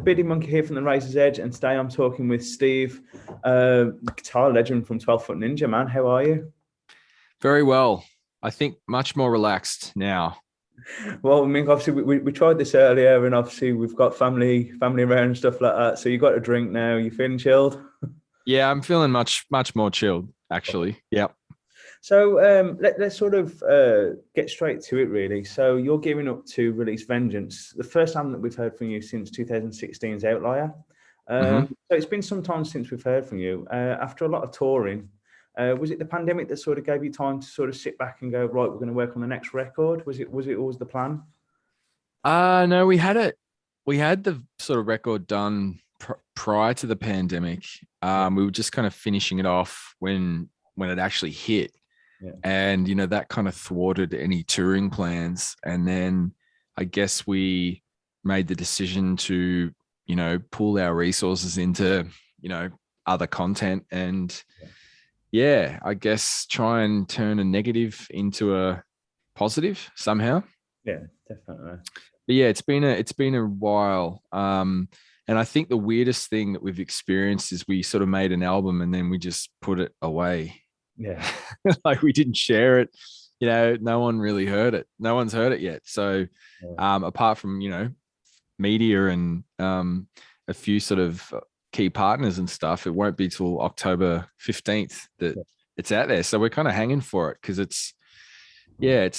Biddy Monkey here from the Razor's Edge, and today I'm talking with Steve, guitar legend from 12 Foot Ninja. Man, how are you? Very well. I think much more relaxed now. Well, I mean, obviously we tried this earlier, and obviously we've got family around and stuff like that. So you got a drink now. You feeling chilled? Yeah, I'm feeling much more chilled, actually. Yep. So let's sort of get straight to it, really. So you're gearing up to release Vengeance, the first album that we've heard from you since 2016's Outlier. hmm So it's been some time since we've heard from you. After a lot of touring, was it the pandemic that sort of gave you time to sort of sit back and go, right, we're going to work on the next record? Was it always the plan? No, we had it. We had the sort of record done prior to the pandemic. Yeah, We were just kind of finishing it off when it actually hit, yeah, and that kind of thwarted any touring plans. And then I guess we made the decision to pull our resources into other content and yeah, yeah, I guess try and turn a negative into a positive somehow. yeah, definitely. But yeah, it's been a while. And I think the weirdest thing that we've experienced is we sort of made an album and then we just put it away. Yeah, Like we didn't share it. No one really heard it. No one's heard it yet. So yeah, apart from, media and a few sort of key partners and stuff, it won't be till October 15th that yeah, it's out there. So we're kind of hanging for it because it's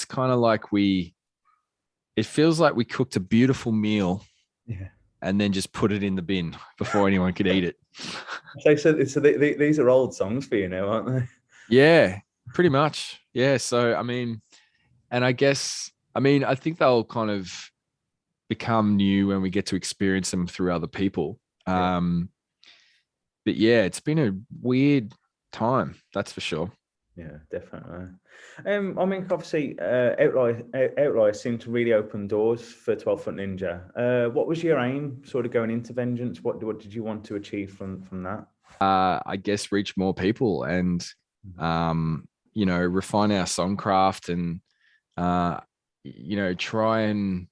kind of like it feels like we cooked a beautiful meal yeah. and then just put it in the bin before anyone could eat it. So these are old songs for you now, aren't they? Yeah, pretty much. Yeah. So, I mean, and I think they'll kind of become new when we get to experience them through other people. Yeah. Um, but yeah, it's been a weird time, that's for sure. Yeah, definitely. I mean, obviously, Outlier seemed to really open doors for 12 Foot Ninja. What was your aim sort of going into Vengeance? What did you want to achieve from that? I guess reach more people and refine our songcraft and try and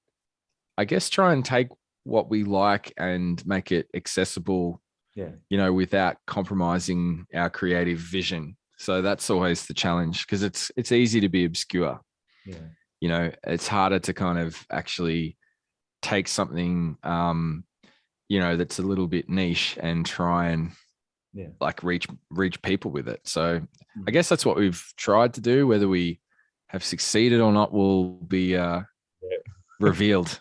try and take what we like and make it accessible, Yeah, without compromising our creative vision. So that's always the challenge because it's easy to be obscure. yeah, It's harder to kind of actually take something that's a little bit niche and try and yeah. like reach people with it. So I Mhm. guess that's what we've tried to do. Whether we have succeeded or not will be revealed.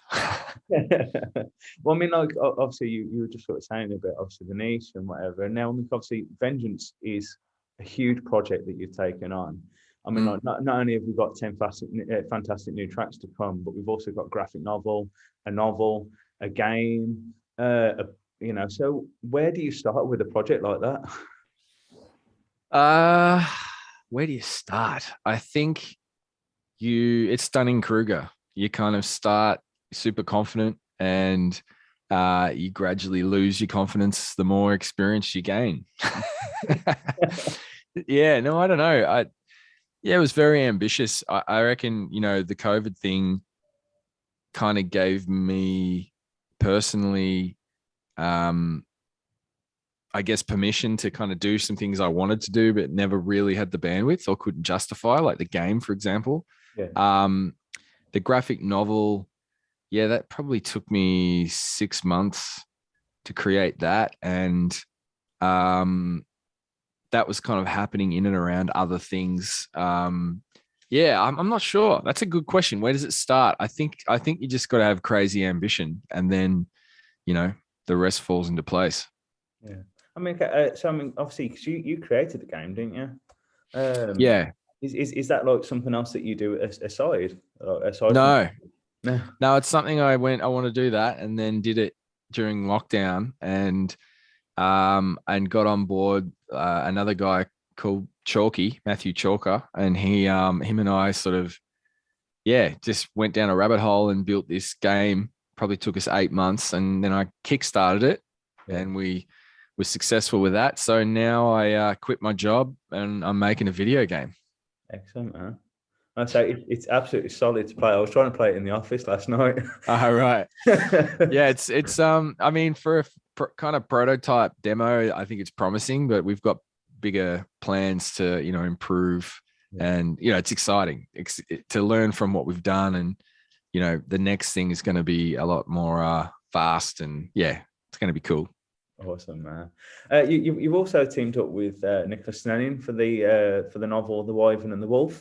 Well, I mean, like obviously you were just sort of saying about obviously the niche and whatever. And now, I mean, obviously Vengeance is a huge project that you've taken on. I mean, Mm. like not only have we got 10 fantastic new tracks to come, but we've also got graphic novel, a game. So where do you start with a project like that? Uh, where do you start? I think it's Dunning-Kruger. You kind of start super confident and you gradually lose your confidence the more experience you gain. Yeah, no, I don't know. Yeah, it was very ambitious. I reckon, the COVID thing kind of gave me personally, um, I guess, permission to kind of do some things I wanted to do, but never really had the bandwidth or couldn't justify, like the game, for example. Yeah, Um, the graphic novel, yeah, that probably took me 6 months to create that. And um, that was kind of happening in and around other things. Yeah, I'm not sure. That's a good question. Where does it start? I think you just got to have crazy ambition, and then you know the rest falls into place. yeah. I mean, so I mean, obviously, 'cause you created the game, didn't you? Um, Yeah, is that like something else that you do aside from? no, No. no, it's something I want to do that, and then did it during lockdown, and got on board another guy called Chalky, Matthew Chalker, and him and I sort of just went down a rabbit hole and built this game. Probably took us 8 months, and then I kickstarted it, Yeah, and we were successful with that. So now I quit my job and I'm making a video game. excellent, man. I say it's absolutely solid to play. I was trying to play it in the office last night. Oh, right. Yeah, it's I mean, for a kind of prototype demo, I think it's promising, but we've got bigger plans to, improve. Yeah. And it's exciting to learn from what we've done, and the next thing is going to be a lot more fast, and yeah, it's going to be cool. Awesome, man. You've also teamed up with Nicholas Snelling for the novel The Wyvern and the Wolf.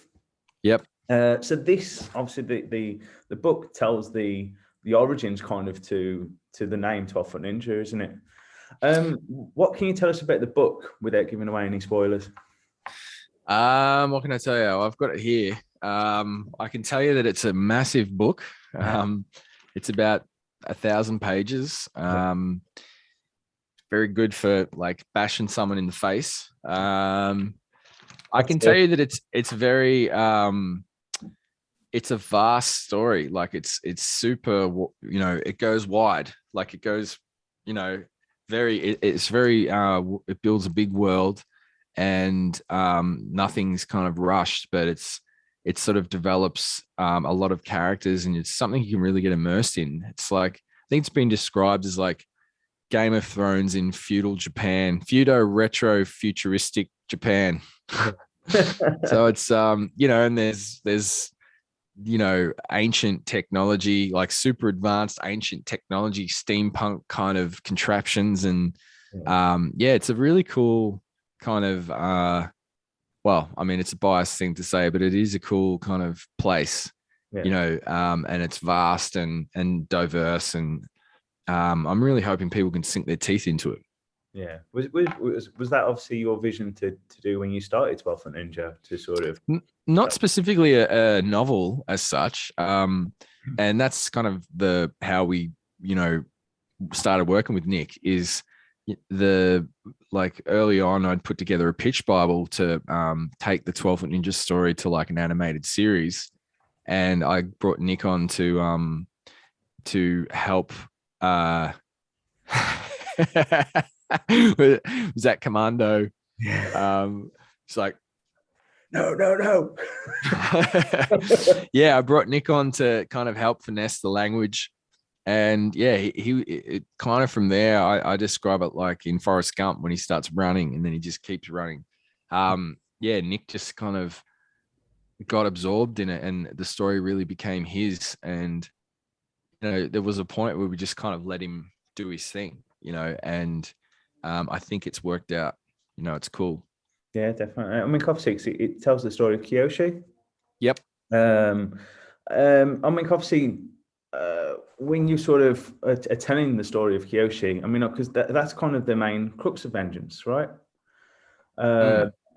Yep. So this obviously the book tells the origins kind of to the name 12 Foot Ninja, isn't it? What can you tell us about the book without giving away any spoilers? What can I tell you? I've got it here. I can tell you that it's a massive book. It's about 1,000 pages. Very good for like bashing someone in the face. I can tell you that it's very it's a vast story. Like it's super, it goes wide. Like it goes, it's very it builds a big world, and nothing's kind of rushed, but it sort of develops a lot of characters, and it's something you can really get immersed in. It's like, I think it's been described as like Game of Thrones in feudal Japan, retro futuristic Japan. So it's and there's ancient technology, like super advanced ancient technology, steampunk kind of contraptions, and it's a really cool kind of well, I mean, it's a biased thing to say, but it is a cool kind of place, and it's vast and diverse, and I'm really hoping people can sink their teeth into it. Yeah. Was that obviously your vision to do when you started 12 Foot Ninja, to sort of not specifically a novel as such, and that's kind of how we started working with Nick. Is early on, I'd put together a pitch bible to take the 12 Foot Ninja story to like an animated series, and I brought Nick on to help was that Commando? It's like, no. Yeah, I brought Nick on to kind of help finesse the language, and yeah, he kind of from there, I describe it like in Forrest Gump when he starts running and then he just keeps running. Nick just kind of got absorbed in it, and the story really became his. And there was a point where we just kind of let him do his thing, and I think it's worked out. It's cool. Yeah, definitely. I mean, Coffee 6, it tells the story of Kyoshi. Yep. I mean, obviously, when you sort of are telling the story of Kyoshi, I mean, because that's kind of the main crux of Vengeance, right?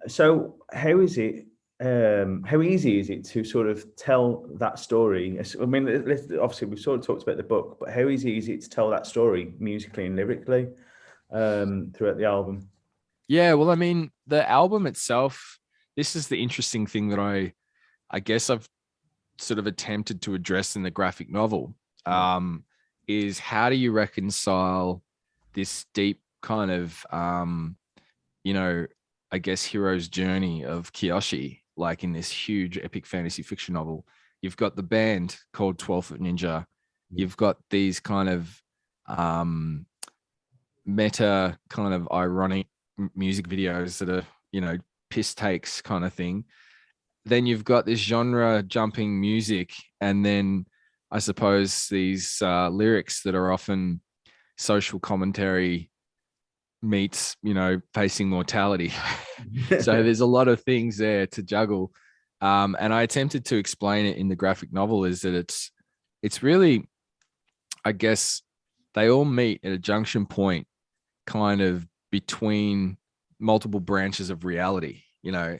So how is it? How easy is it to sort of tell that story? I mean, obviously we've sort of talked about the book, but how easy is it to tell that story musically and lyrically throughout the album? Yeah, well, I mean, the album itself, this is the interesting thing that I guess I've sort of attempted to address in the graphic novel, is how do you reconcile this deep kind of, I guess, hero's journey of Kyoshi, like in this huge epic fantasy fiction novel. You've got the band called 12 Foot Ninja. You've got these kind of meta kind of ironic music videos that are, piss takes kind of thing. Then you've got this genre jumping music, and then I suppose these lyrics that are often social commentary meets, facing mortality. So there's a lot of things there to juggle. And I attempted to explain it in the graphic novel, is that it's really, I guess, they all meet at a junction point kind of between multiple branches of reality,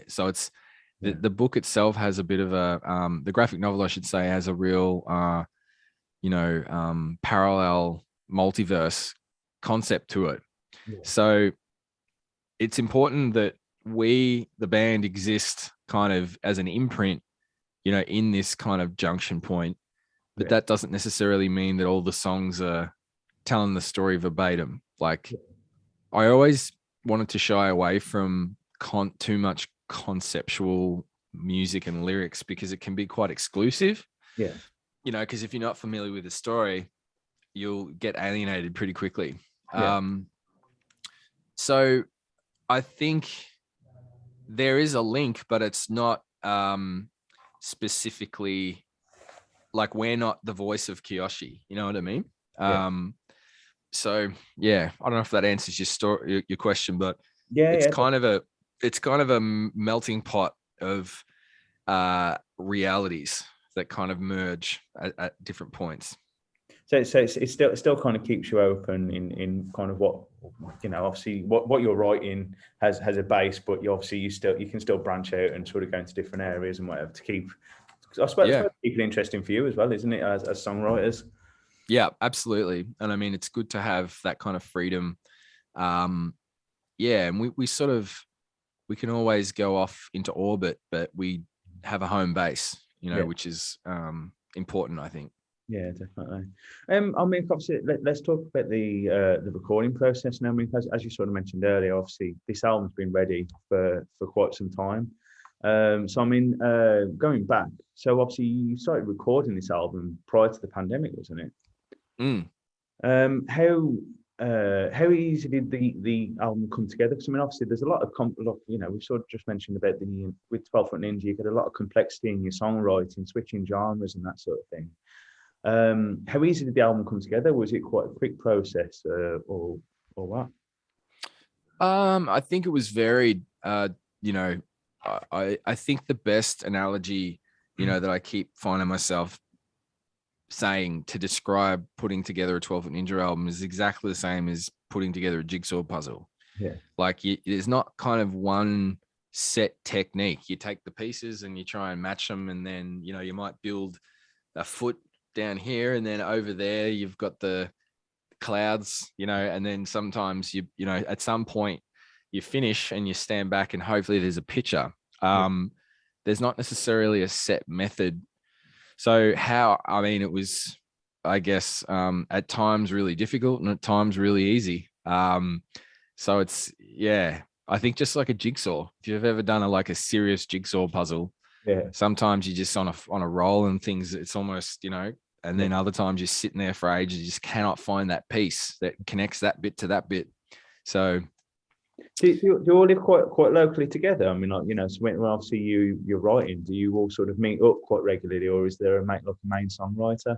so it's the book itself has a bit of a the graphic novel, I should say, has a real parallel multiverse concept to it. So it's important that we, the band, exist kind of as an imprint, in this kind of junction point, but that doesn't necessarily mean that all the songs are telling the story verbatim. Like, I always wanted to shy away from too much conceptual music and lyrics because it can be quite exclusive. Yeah. You know, because if you're not familiar with the story, you'll get alienated pretty quickly. Yeah. So I think there is a link, but it's not specifically like we're not the voice of Kiyoshi. You know what I mean? Yeah. So yeah, I don't know if that answers your story, your question, but Yeah. it's Yeah. kind of a melting pot of realities that kind of merge at different points. So it still kind of keeps you open in kind of what, you know, obviously what you're writing has a base, but you can still branch out and sort of go into different areas and whatever to keep. I suppose keep it interesting for you as well, isn't it, as songwriters? Yeah, absolutely. And I mean, it's good to have that kind of freedom. Yeah, and we can always go off into orbit, but we have a home base, you know, which is important, I think. Yeah, definitely. I mean, obviously, let's talk about the recording process now. I mean, as you sort of mentioned earlier, obviously, this album's been ready for quite some time. So I mean, going back, so obviously you started recording this album prior to the pandemic, wasn't it? How easy did the album come together? Because I mean, obviously, there's a lot of you know, we've sort of just mentioned about with 12 Foot Ninja, you get a lot of complexity in your songwriting, switching genres and that sort of thing. How easy did the album come together? Was it quite a quick process, or what? I think it was varied. You know, I think the best analogy, you know, that I keep finding myself saying to describe putting together a 12 Foot Ninja album is exactly the same as putting together a jigsaw puzzle. Yeah. Like there's not kind of one set technique. You take the pieces and you try and match them, and then, you know, you might build a foot down here, and then over there you've got the clouds, you know, and then sometimes you know, at some point you finish and you stand back and hopefully there's a picture. There's not necessarily a set method. So I mean, it was, I guess, at times really difficult and at times really easy. So it's, yeah, I think just like a jigsaw, if you've ever done a serious jigsaw puzzle, sometimes you're just on a roll and things, it's almost, you know, and then other times you're sitting there for ages, you just cannot find that piece that connects that bit to that bit. So do you all live quite locally together? I mean, like, you know, so when obviously you're writing, do you all sort of meet up quite regularly, or is there a main songwriter?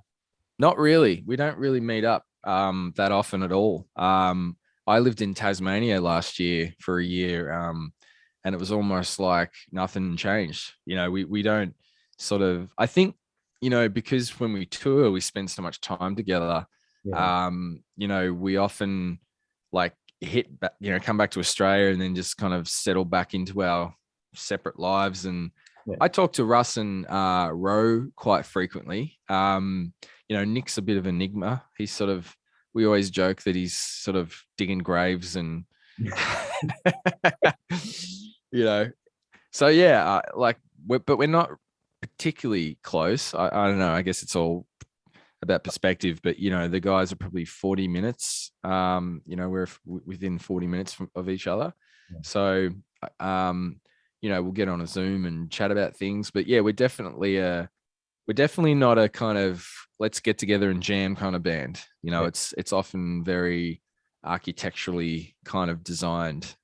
Not really. We don't really meet up that often at all. I lived in Tasmania last year for a year, and it was almost like nothing changed. You know, we don't sort of, I think, you know, because when we tour, we spend so much time together. You know, we often hit back, you know, come back to Australia and then just kind of settle back into our separate lives. And I talk to Russ and Ro quite frequently. You know, Nick's a bit of an enigma. He's sort of, we always joke that he's sort of digging graves and, you know, so yeah, but we're not particularly close. I don't know. I guess it's all about perspective, but you know, the guys are probably 40 minutes. You know, we're within 40 minutes of each other. So, you know, we'll get on a Zoom and chat about things, but yeah, we're definitely not a kind of let's get together and jam kind of band. You know, it's often very architecturally kind of designed.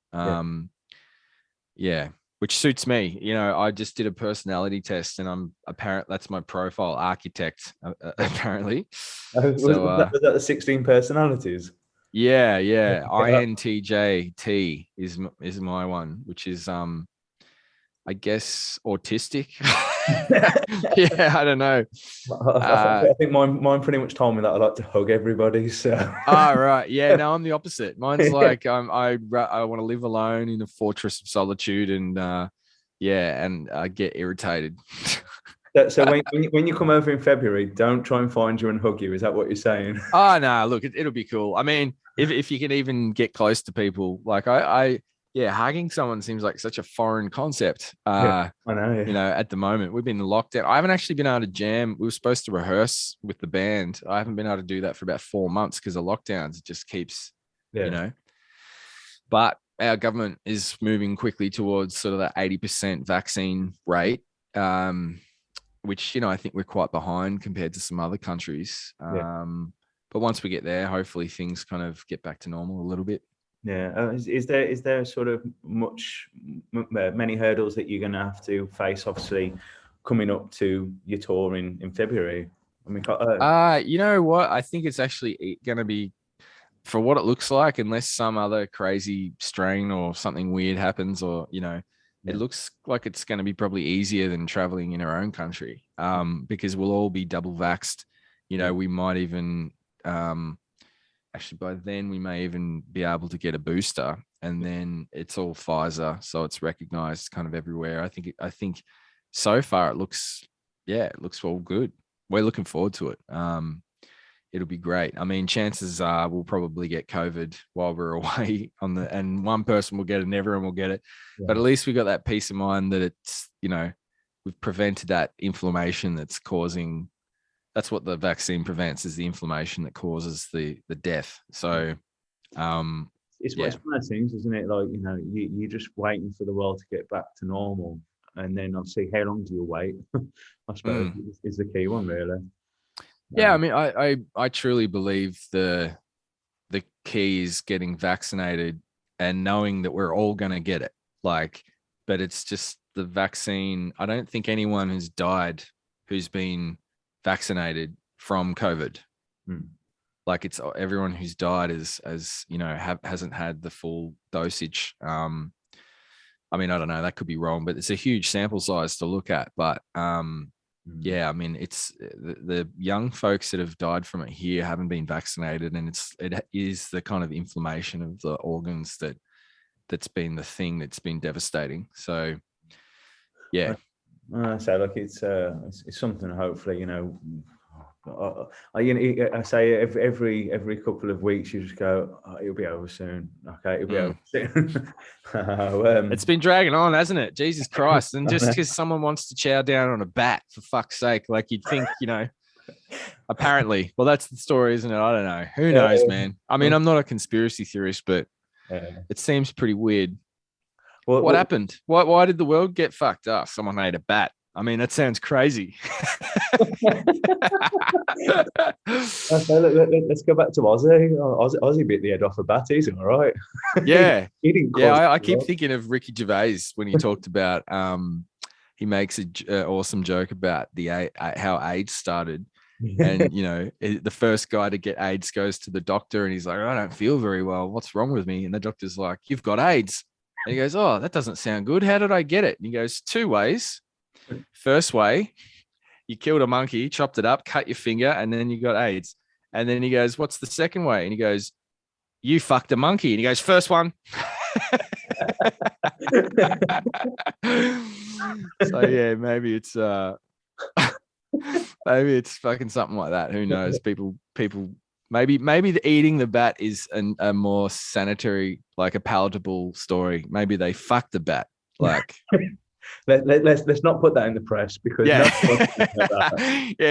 Which suits me. You know, I just did a personality test and that's my profile, architect, apparently. Was that the 16 personalities? Yeah. INTJ is my one, which is, I guess, autistic. Yeah, I don't know. I think mine pretty much told me that I like to hug everybody. So. Right. Yeah. No, I'm the opposite. Mine's like I want to live alone in a fortress of solitude, and I get irritated. So when you come over in February, don't try and find you and hug you. Is that what you're saying? Oh no, look, it'll be cool. I mean, if you can even get close to people, like hugging someone seems like such a foreign concept. I know. Yeah. You know, at the moment we've been in lockdown. I haven't actually been able to jam. We were supposed to rehearse with the band. I haven't been able to do that for about 4 months because of lockdowns. It just keeps, you know. But our government is moving quickly towards sort of that 80% vaccine rate, which, I think we're quite behind compared to some other countries. Yeah. But once we get there, hopefully things kind of get back to normal a little bit. Yeah. Is there sort of many hurdles that you're going to have to face, obviously, coming up to your tour in February? I mean, You know what? I think it's actually going to be, for what it looks like, unless some other crazy strain or something weird happens, or, it looks like it's going to be probably easier than traveling in our own country, because we'll all be double vaxxed. We might even, actually by then we may even be able to get a booster, and then it's all Pfizer. So it's recognized kind of everywhere. I think so far it looks all good. We're looking forward to it. It'll be great. I mean, chances are we'll probably get COVID while we're away and one person will get it and everyone will get it. Yeah. But at least we got that peace of mind that it's, we've prevented that inflammation that's what the vaccine prevents, is the inflammation that causes the death. So, it's one of those things, isn't it? Like, you're just waiting for the world to get back to normal. And then obviously, how long do you wait? I suppose is the key one, really. Yeah, I mean, I truly believe the key is getting vaccinated and knowing that we're all going to get it. But it's just the vaccine. I don't think anyone has died who's been vaccinated from COVID. It's everyone who's died hasn't had the full dosage. I mean, I don't know, that could be wrong, but it's a huge sample size to look at. But yeah, I mean, it's the young folks that have died from it here haven't been vaccinated, and it is the kind of inflammation of the organs that's been the thing that's been devastating. So, yeah. So it's something. Hopefully, I say every couple of weeks you just go, it'll be over soon. Okay, it'll be over soon. It's been dragging on, hasn't it? Jesus Christ! And just because someone wants to chow down on a bat, for fuck's sake, you'd think, apparently. Well, that's the story, isn't it? I don't know. Who knows, man? I mean, I'm not a conspiracy theorist, but it seems pretty weird. What happened? Why did the world get fucked up? Someone ate a bat. I mean, that sounds crazy. Okay, let's go back to Ozzy. Ozzy bit the head off a bat. He's all right. Yeah. I keep thinking of Ricky Gervais when he talked about, he makes an awesome joke about how AIDS started. And, the first guy to get AIDS goes to the doctor and he's like, I don't feel very well. What's wrong with me? And the doctor's like, you've got AIDS. And he goes, oh, that doesn't sound good. How did I get it? And he goes, 2 ways. First way, you killed a monkey, chopped it up, cut your finger, and then you got AIDS. And then he goes, what's the second way? And he goes, you fucked a monkey. And he goes, first one. So yeah, maybe it's fucking something like that. Who knows? People maybe the eating the bat is a more sanitary, a palatable story. Maybe they fucked the bat. Let's not put that in the press, because yeah,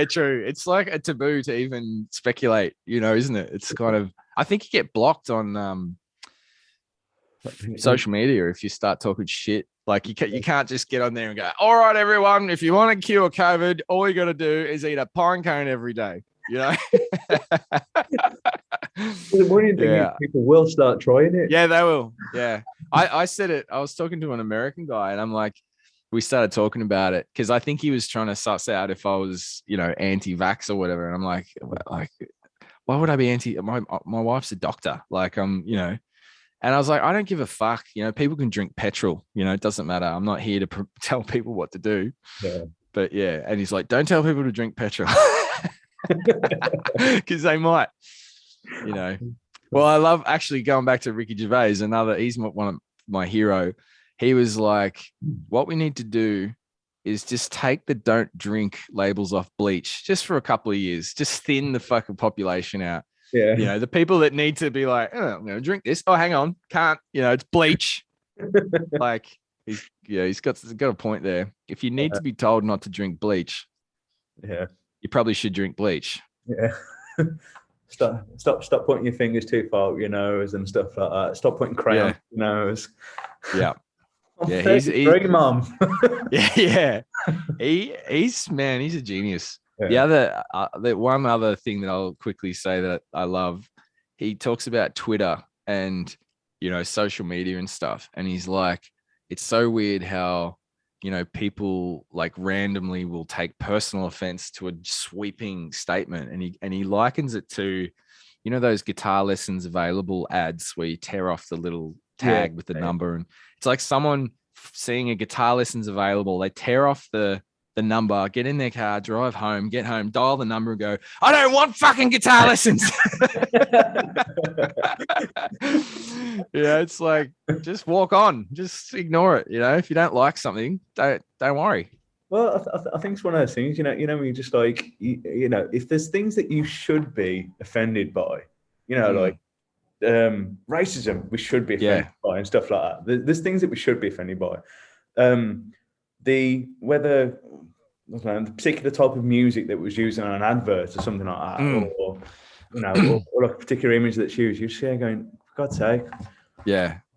true. It's like a taboo to even speculate, isn't it? It's kind of, I think you get blocked on social media if you start talking shit. You can't just get on there and go, all right, everyone, if you want to cure COVID, all you got to do is eat a pine cone every day. The worrying thing is people will start trying it. Yeah, they will. Yeah. I said it. I was talking to an American guy and I'm like, we started talking about it because I think he was trying to suss out if I was, anti-vax or whatever. And I'm like, why would I be anti? My wife's a doctor. And I was like, I don't give a fuck. People can drink petrol. It doesn't matter. I'm not here to tell people what to do. Yeah. But yeah. And he's like, don't tell people to drink petrol because they might, Well, I love actually going back to Ricky Gervais. He's one of my hero. He was like, what we need to do is just take the don't drink labels off bleach just for a couple of years, just thin the fucking population out. Yeah. The people that need to be like, oh, I'm going to drink this. Oh, hang on. Can't, it's bleach. He's got a point there. If you need to be told not to drink bleach, you probably should drink bleach. Yeah. stop putting your fingers too far up your nose and stuff like that. Stop putting crayon up your nose. Yeah. I'm Yeah, 33, Mum. yeah. He's man, he's a genius. Yeah. The one other thing that I'll quickly say that I love, he talks about Twitter and social media and stuff, and he's like, it's so weird how people like randomly will take personal offense to a sweeping statement, and he likens it to those guitar lessons available ads where you tear off the little tag with the number, and it's like someone seeing a guitar lessons available, they tear off the number, get in their car, drive home, get home, dial the number and go, I don't want fucking guitar lessons. It's like, just walk on, just ignore it. If you don't like something, don't worry. Well, I think it's one of those things, when you just like, if there's things that you should be offended by, like racism, we should be offended by and stuff like that. There's things that we should be offended by. Whether the particular type of music that was used on an advert or something like that, or or like a particular image that's used, you're just going, for God's sake,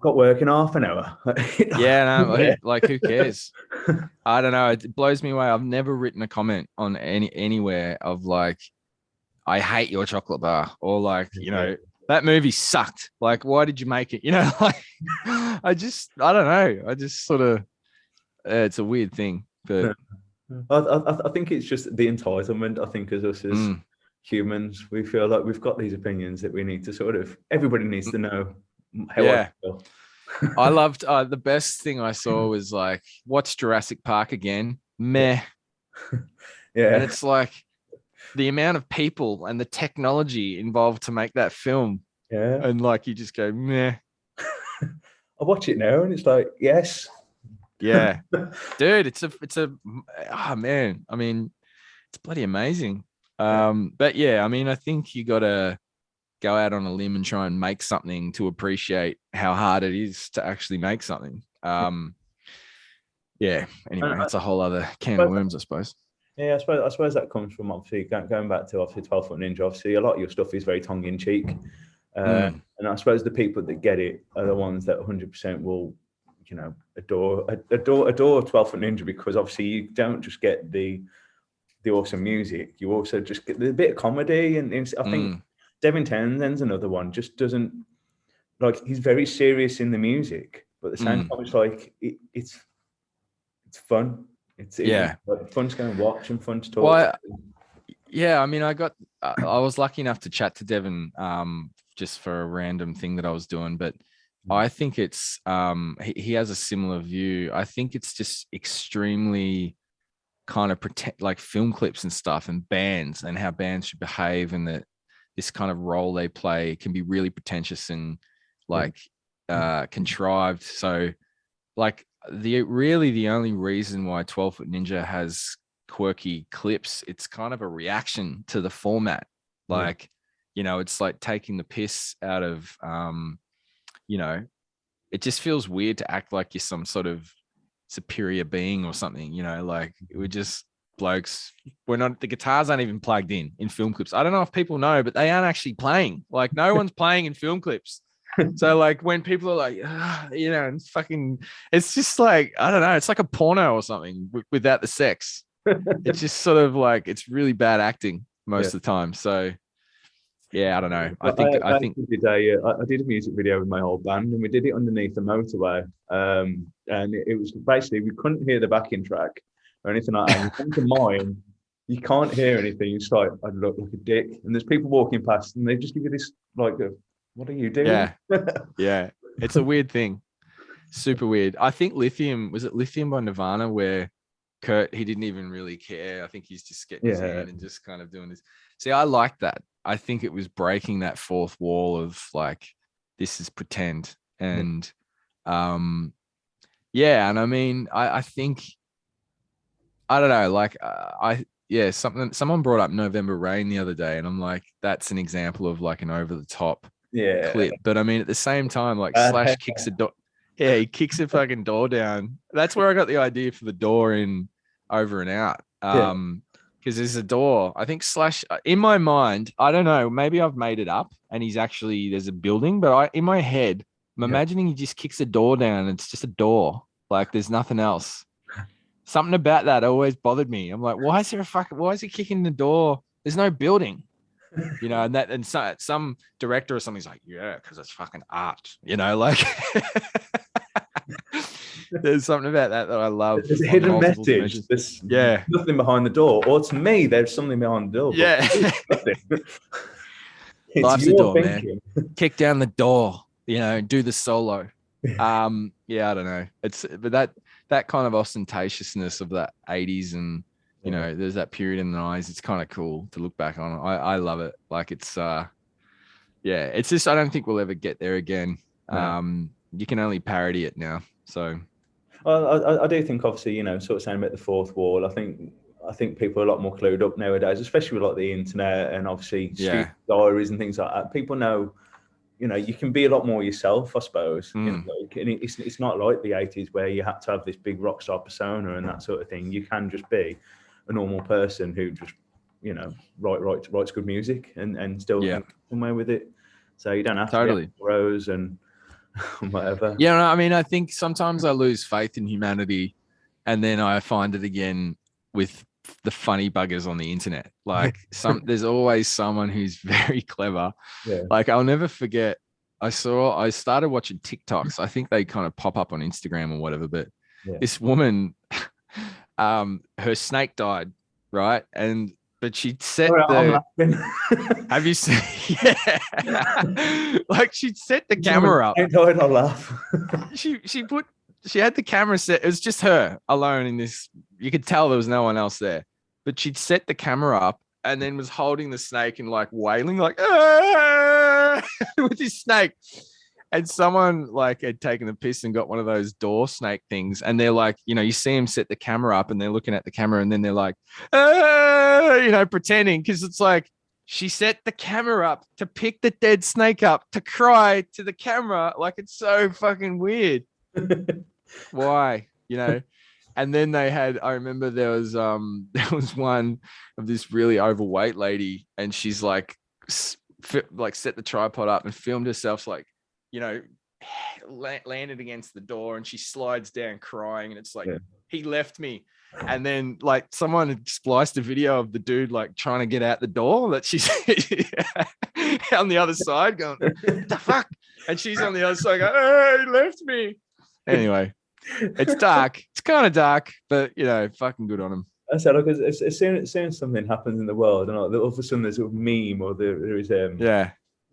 got work in half an hour. Like who cares? I don't know. It blows me away. I've never written a comment on anywhere of like, I hate your chocolate bar, or like, that movie sucked. Like, why did you make it? Like, I don't know. I just sort of, it's a weird thing, but I think it's just the entitlement. I think as us as humans, we feel like we've got these opinions that we need to everybody needs to know how I feel. I loved the best thing I saw was like, watch Jurassic Park again. Meh. And it's like the amount of people and the technology involved to make that film. Yeah. And like, you just go, meh. I watch it now and it's like, yes. Yeah. Dude, it's oh man. I mean, it's bloody amazing. But yeah, I mean, I think you got to go out on a limb and try and make something to appreciate how hard it is to actually make something. Anyway, it's a whole other can of worms, I suppose. Yeah, I suppose that comes from obviously going back to 12 Foot Ninja. Obviously, a lot of your stuff is very tongue in cheek, and I suppose the people that get it are the ones that 100% will, adore 12 Foot Ninja, because obviously you don't just get the awesome music, you also just get the bit of comedy, and I think Devin Townsend's another one. Just doesn't, like, he's very serious in the music, but at the same time, it's like it's fun. It's like fun to go and watch and fun to talk. Well, I mean, I was lucky enough to chat to Devin just for a random thing that I was doing, but I think it's he has a similar view. I think it's just extremely kind of like film clips and stuff, and bands, and how bands should behave, and that this kind of role they play can be really pretentious and like contrived. So like the only reason why 12 Foot Ninja has quirky clips, it's kind of a reaction to the format. Like, it's like taking the piss out of, it just feels weird to act like you're some sort of superior being or something, like we're just blokes. The guitars aren't even plugged in film clips. I don't know if people know, but they aren't actually playing. Like, no one's playing in film clips. So like when people are like, and fucking, it's just like, I don't know, it's like a porno or something without the sex. It's just sort of like, it's really bad acting most of the time. So yeah, I don't know. I think I did a music video with my old band, and we did it underneath the motorway. And it was basically, we couldn't hear the backing track or anything like that. And you come to mine, you can't hear anything. It's like, I look like a dick. And there's people walking past, and they just give you this like, what are you doing? Yeah. It's a weird thing. Super weird. I think Lithium by Nirvana, where Kurt, he didn't even really care. I think he's just getting his hand and just kind of doing this. See, I like that. I think it was breaking that fourth wall of like, this is pretend. And and I mean, I think, I don't know, like someone brought up November Rain the other day, and I'm like, that's an example of like an over the top clip. But I mean, at the same time, like Slash kicks a door. Yeah, he kicks a fucking door down. That's where I got the idea for the door in Over and Out. because there's a door. I think Slash in my mind, I don't know, maybe I've made it up and there's a building, but in my head, I'm imagining he just kicks a door down and it's just a door. Like there's nothing else. Something about that always bothered me. I'm like, why is he kicking the door? There's no building. And some director or something's like, yeah, because it's fucking art, like there's something about that I love. There's a hidden message. There's nothing behind the door, or to me, there's something behind the door. Life's a door, thinking. Man. Kick down the door, do the solo. I don't know. But that kind of ostentatiousness of that 80s and there's that period in the 90s. It's kind of cool to look back on. I love it. Like it's it's just I don't think we'll ever get there again. No. You can only parody it now. So well, I do think obviously, sort of saying about the fourth wall, I think people are a lot more clued up nowadays, especially with like the internet and obviously diaries and things like that. People know, you can be a lot more yourself, I suppose. It's not like the 80s where you had to have this big rock star persona and that sort of thing. You can just be a normal person who just, writes good music and still somewhere with it. So you don't have to be heroes and whatever. Yeah, no, I mean, I think sometimes I lose faith in humanity and then I find it again with the funny buggers on the internet. Like there's always someone who's very clever. Yeah. Like I'll never forget, I started watching TikToks. I think they kind of pop up on Instagram or whatever, but this woman, her snake died, right? But she'd set have you seen? Yeah. Like she'd set the camera up. I'll laugh. She had the camera set. It was just her alone in this. You could tell there was no one else there. But she'd set the camera up and then was holding the snake and like wailing like with this snake. And someone like had taken the piss and got one of those door snake things. And they're like, you see him set the camera up and they're looking at the camera and then they're like, pretending. Because it's like she set the camera up to pick the dead snake up to cry to the camera. Like it's so fucking weird. Why? And then I remember there was one of this really overweight lady and she's like set the tripod up and filmed herself like, landed against the door and she slides down crying and it's like, he left me. And then like someone had spliced a video of the dude like trying to get out the door that she's on the other side going, what the fuck? And she's on the other side going, oh, he left me. Anyway, it's dark. It's kind of dark, but fucking good on him. I said, like, as soon as something happens in the world, and all of a sudden there's a meme or there is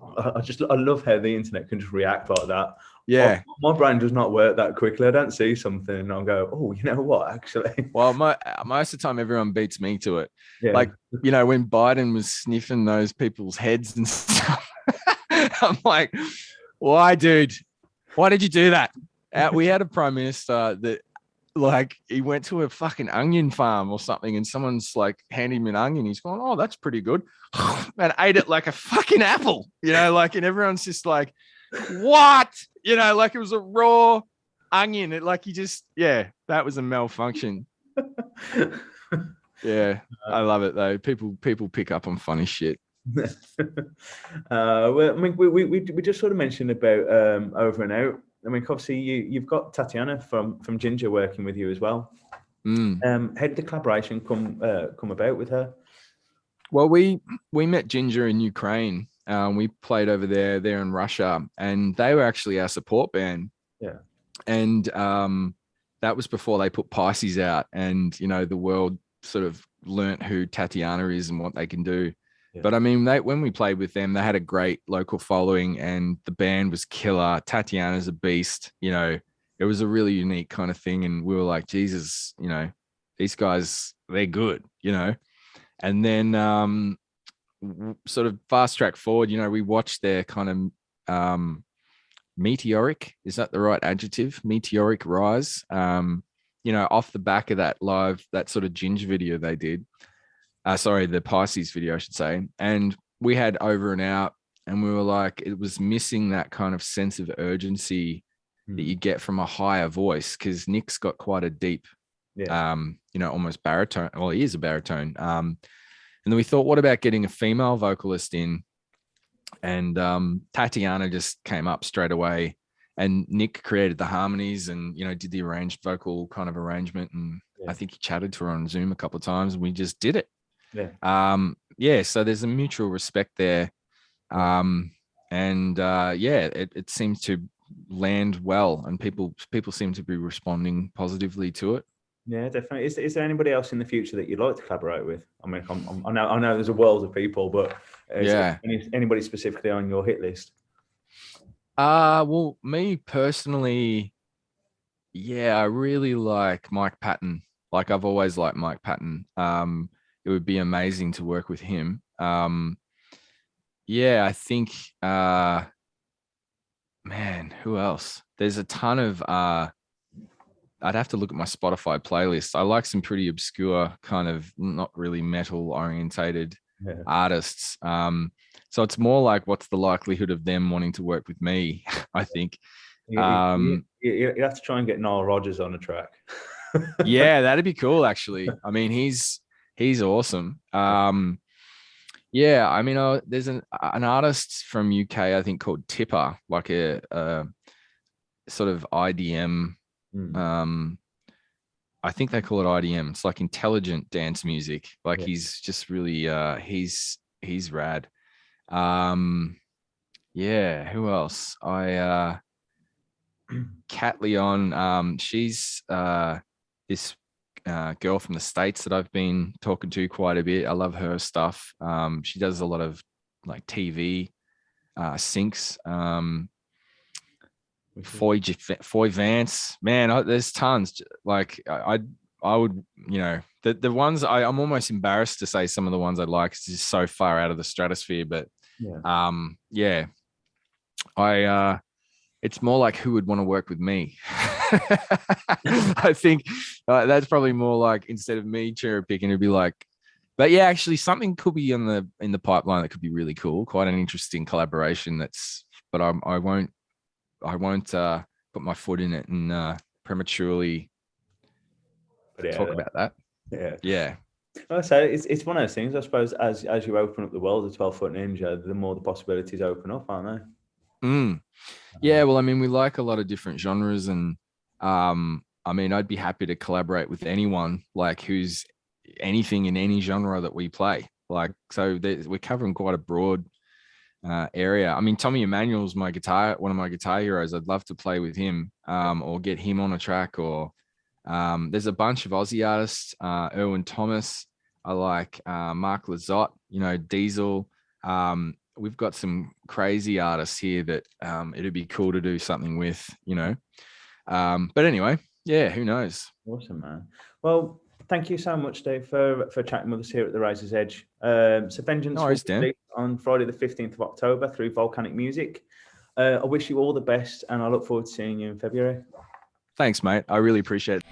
I love how the internet can just react like that. Yeah, my brain does not work that quickly. I don't see something and I'll go, oh, you know what? Actually, well, most of the time everyone beats me to it. Yeah. Like when Biden was sniffing those people's heads and stuff, I'm like, why, dude? Why did you do that? We had a prime minister that like he went to a fucking onion farm or something and someone's like handed him an onion. He's going, oh, that's pretty good. And ate it like a fucking apple, like, and everyone's just like, what? Like it was a raw onion. That was a malfunction. Yeah. I love it though. People pick up on funny shit. Well, I mean, we just sort of mentioned about Over and Out. I mean, obviously you've got Tatiana from Ginger working with you as well. How did the collaboration come about with her? Well, we met Ginger in Ukraine. We played over there in Russia, and they were actually our support band. Yeah. And that was before they put Pisces out, and the world sort of learnt who Tatiana is and what they can do. Yeah. But I mean, when we played with them, they had a great local following and the band was killer. Tatiana's a beast, it was a really unique kind of thing. And we were like, Jesus, these guys, they're good, and then sort of fast track forward, we watched their kind of meteoric, is that the right adjective? Meteoric rise, off the back of that sort of Ginger video they did. The Pisces video, I should say. And we had Over and Out, and we were like, it was missing that kind of sense of urgency that you get from a higher voice, because Nick's got quite a deep Yeah. Almost baritone. Well, he is a baritone. And then we thought, what about getting a female vocalist in? And Tatiana just came up straight away, and Nick created the harmonies and did the arranged vocal kind of arrangement. And I think he chatted to her on Zoom a couple of times, and we just did it. So there's a mutual respect there. It seems to land well, and people seem to be responding positively to it. Yeah, definitely. Is there anybody else in the future that you'd like to collaborate with? I mean, I know there's a world of people, but is there anybody specifically on your hit list? Well, me personally, I really like Mike Patton. Like, I've always liked Mike Patton. It would be amazing to work with him. I think, man, who else? There's a ton of, I'd have to look at my Spotify playlist. I like some pretty obscure kind of not really metal orientated artists. So it's more like, what's the likelihood of them wanting to work with me? I think. You have to try and get Nile Rodgers on a track. Yeah, that'd be cool, actually. I mean, he's awesome. There's an artist from UK, I think, called Tipper, like a sort of IDM. I think they call it IDM. It's like intelligent dance music. Like, he's just really he's rad. Who else? Cat Leon. She's this girl from the States that I've been talking to quite a bit. I love her stuff. She does a lot of like TV syncs. Foy Vance, man, there's tons. Like, I would, the ones I'm almost embarrassed to say some of the ones I'd like. It's just so far out of the stratosphere, but it's more like, who would want to work with me? I think that's probably more like, instead of me cherry picking, it'd be like, but yeah, actually something could be in the pipeline that could be really cool, quite an interesting collaboration. But I won't put my foot in it and prematurely talk about that. Yeah. So it's one of those things, I suppose, as you open up the world of 12-foot Ninja, the more the possibilities open up, aren't they? Yeah, well, I mean, we like a lot of different genres, and I'd be happy to collaborate with anyone, like, who's anything in any genre that we play. Like, so we're covering quite a broad area. I mean, Tommy Emmanuel's one of my guitar heroes. I'd love to play with him, or get him on a track. Or there's a bunch of Aussie artists. Erwin Thomas. I like Mark Lizotte. Diesel. We've got some crazy artists here that it'd be cool to do something with. But anyway, who knows? Awesome, man. Well, thank you so much, Dave, for chatting with us here at the Razor's Edge. So Vengeance will be released on Friday the 15th of October through Volcanic Music. I wish you all the best, and I look forward to seeing you in February. Thanks, mate. I really appreciate it.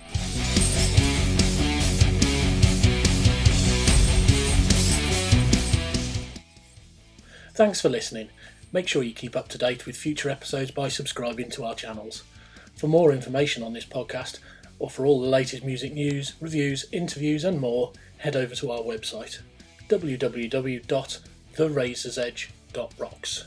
Thanks for listening. Make sure you keep up to date with future episodes by subscribing to our channels. For more information on this podcast, or for all the latest music news, reviews, interviews and more, head over to our website, www.therazorsedge.rocks.